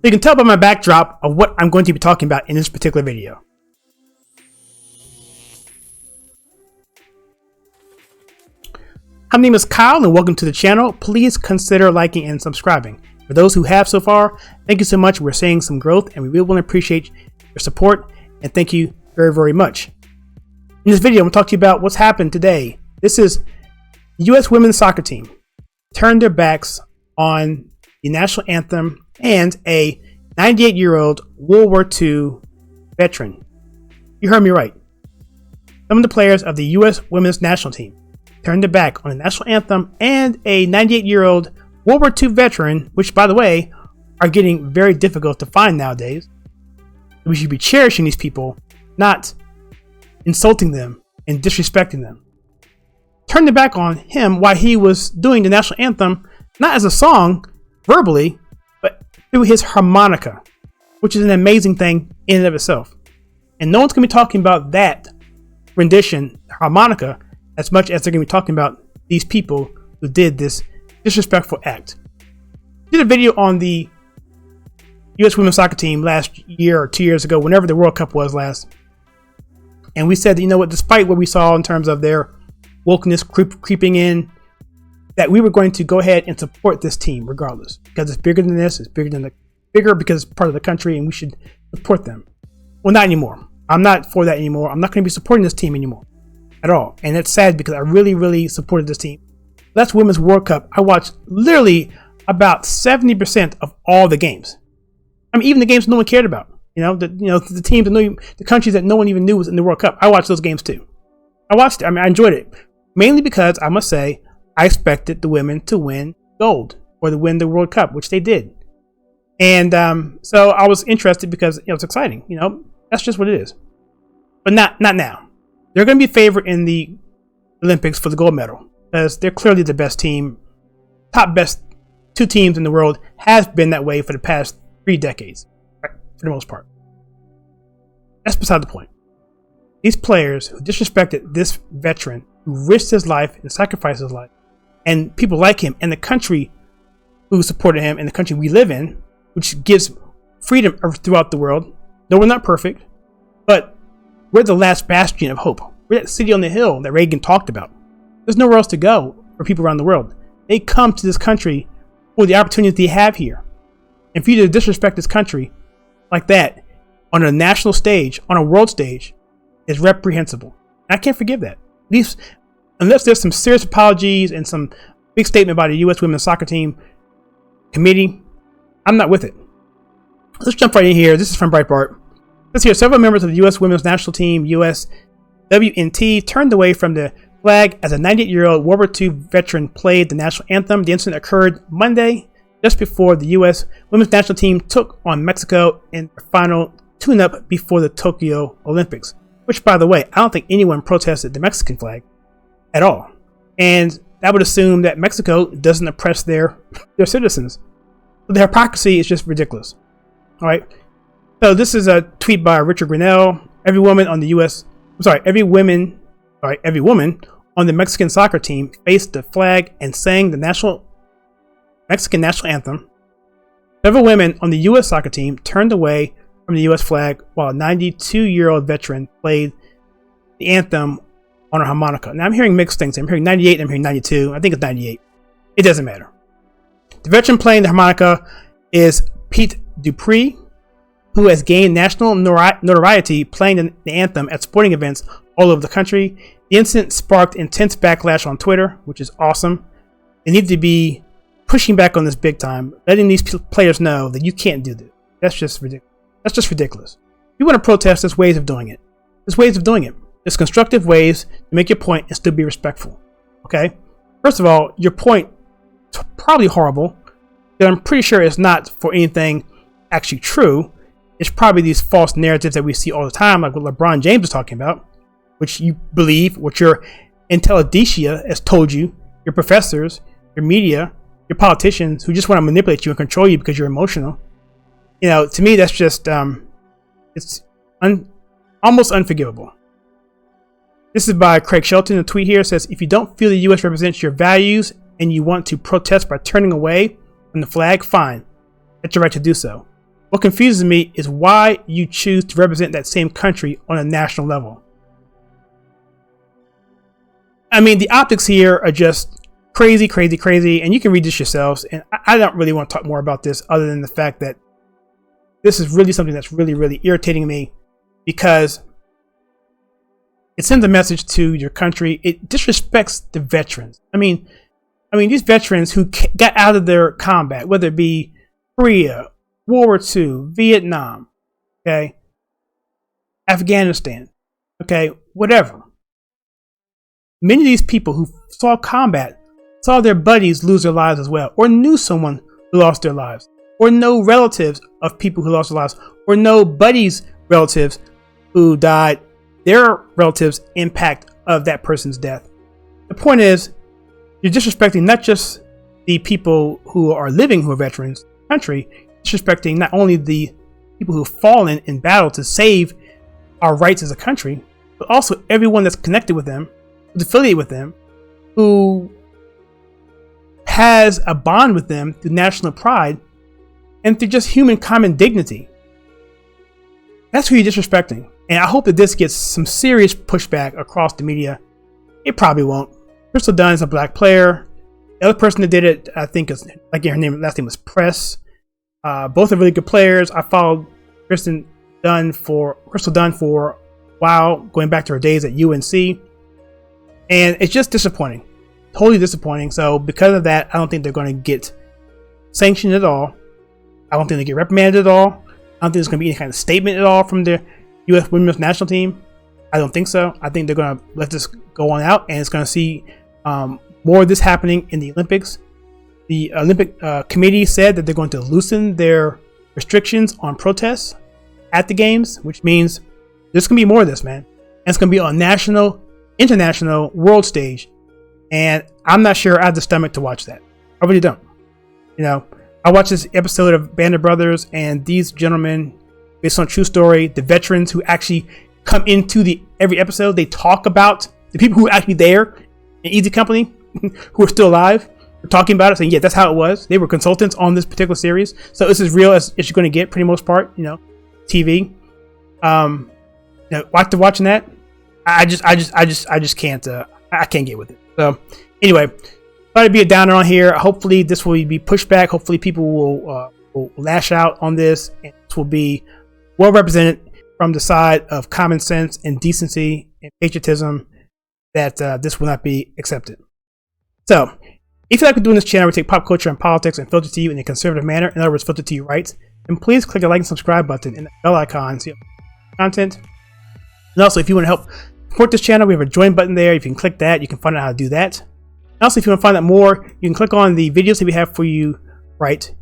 you can tell by my backdrop of what I'm going to be talking about in this particular video. My name is Kyle and welcome to the channel. Please consider liking and subscribing. For those who have so far, thank you so much. We're seeing some growth and we really want to appreciate your support, and thank you very, very much. In this video, I'm going to talk to you about what's happened today. This is the U.S. women's soccer team turned their backs on the national anthem and a 98-year-old World War II veteran. You heard me right. Some of the players of the U.S. women's national team turned their back on the national anthem and a 98-year-old World War II veteran, which, by the way, are getting very difficult to find nowadays. We should be cherishing these people, not insulting them and disrespecting them. Turned their back on him while he was doing the national anthem, not as a song, verbally, but through his harmonica, which is an amazing thing in and of itself. And no one's going to be talking about that rendition, harmonica, as much as they're going to be talking about these people who did this disrespectful act. I did a video on the U.S. women's soccer team last year or 2 years ago, whenever the World Cup was last. And we said, you know what, despite what we saw in terms of their wokeness creeping in, that we were going to go ahead and support this team regardless, because it's bigger than this, it's bigger because it's part of the country, and we should support them. Well, not anymore. I'm not for that anymore. I'm not going to be supporting this team anymore at all. And it's sad because I really, really supported this team. Last Women's World Cup, I watched literally about 70% of all the games. I mean, even the games no one cared about. The teams the countries that no one even knew was in the World Cup. I watched those games too. I enjoyed it. Mainly because, I must say, I expected the women to win gold or to win the World Cup, which they did. And so I was interested because it's exciting. That's just what it is. But not now. They're going to be favored in the Olympics for the gold medal because they're clearly the best team. Top best two teams in the world, has been that way for the past 3 decades, right? For the most part. That's beside the point. These players who disrespected this veteran, who risked his life and sacrificed his life, and people like him, and the country who supported him, and the country we live in, which gives freedom throughout the world. No, we're not perfect, but we're the last bastion of hope. We're that city on the hill that Reagan talked about. There's nowhere else to go for people around the world. They come to this country for the opportunities they have here. And for you to disrespect this country like that on a national stage, on a world stage, is reprehensible. And I can't forgive that. At least, unless there's some serious apologies and some big statement by the U.S. women's soccer team committee, I'm not with it. Let's jump right in here. This is from Breitbart. Let's hear several members of the U.S. women's national team, USWNT, turned away from the flag as a 98-year-old World War II veteran played the national anthem. The incident occurred Monday, just before the U.S. women's national team took on Mexico in the final tune-up before the Tokyo Olympics. Which, by the way, I don't think anyone protested the Mexican flag at all. And that would assume that Mexico doesn't oppress their citizens. So the hypocrisy is just ridiculous. All right. So this is a tweet by Richard Grinnell. Every woman on the Mexican soccer team faced the flag and sang the Mexican national anthem. Several women on the U.S. soccer team turned away from the U.S. flag while a 92-year-old veteran played the anthem on a harmonica. Now I'm hearing mixed things. I'm hearing 98, I'm hearing 92. I think it's 98. It doesn't matter. The veteran playing the harmonica is Pete Dupree, who has gained national notoriety playing the anthem at sporting events all over the country. The incident sparked intense backlash on Twitter, which is awesome. They need to be pushing back on this big time, letting these players know that you can't do this. That's just ridiculous. That's just ridiculous. If you want to protest, there's ways of doing it. There's constructive ways to make your point and still be respectful. Okay? First of all, your point is probably horrible, but I'm pretty sure it's not for anything actually true. It's probably these false narratives that we see all the time, like what LeBron James is talking about, which you believe, what your intelligentsia has told you, your professors, your media, your politicians who just want to manipulate you and control you because you're emotional. To me, that's just, it's almost unforgivable. This is by Craig Shelton. The tweet here says, if you don't feel the U.S. represents your values and you want to protest by turning away from the flag, fine. That's your right to do so. What confuses me is why you choose to represent that same country on a national level. I mean, the optics here are just crazy, crazy, crazy, and you can read this yourselves. And I don't really want to talk more about this other than the fact that this is really something that's really, really irritating me, because it sends a message to your country. It disrespects the veterans. I mean, these veterans who got out of their combat, whether it be Korea, World War II, Vietnam, okay, Afghanistan, okay, whatever. Many of these people who saw combat saw their buddies lose their lives as well, or knew someone who lost their lives, or know relatives of people who lost their lives, or know buddies' relatives who died, their relatives' impact of that person's death. The point is, you're disrespecting not just the people who are living who are veterans in the country, disrespecting not only the people who've fallen in battle to save our rights as a country, but also everyone that's connected with them, who's affiliated with them, who has a bond with them through national pride and through just human common dignity. That's who you're disrespecting. And I hope that this gets some serious pushback across the media. It probably won't. Chrystal Dunn is a black player. The other person that did it, I think, is, again, her last name was Press. Both are really good players. I followed Chrystal Dunn for a while, going back to her days at UNC. And it's just disappointing. Totally disappointing. So because of that, I don't think they're going to get sanctioned at all. I don't think they get reprimanded at all. I don't think there's going to be any kind of statement at all from the U.S. women's national team. I don't think so. I think they're going to let this go on out, and it's going to see more of this happening in the Olympics. The Olympic committee said that they're going to loosen their restrictions on protests at the games, which means there's going to be more of this, man. And it's going to be on national, international, world stage. And I'm not sure I have the stomach to watch that. I really don't. You know, I watched this episode of Band of Brothers, and these gentlemen, based on true story, the veterans who actually come into every episode, they talk about the people who are actually there in Easy Company, who are still alive. They're talking about it, saying, yeah, that's how it was. They were consultants on this particular series. So it's as real as you're going to get, pretty most part, you know, TV. After watching that, I just can't, I can't get with it. So anyway, thought it'd be a downer on here. Hopefully this will be pushed back. Hopefully people will lash out on this, and this will be well represented from the side of common sense and decency and patriotism, that this will not be accepted. So if you like what we're doing this channel, we take pop culture and politics and filter to you in a conservative manner, in other words, filter to you right, then please click the like and subscribe button and the bell icon to see content. And also, if you want to help support this channel, we have a join button there. If you can click that, you can find out how to do that. And also, if you want to find out more, you can click on the videos that we have for you right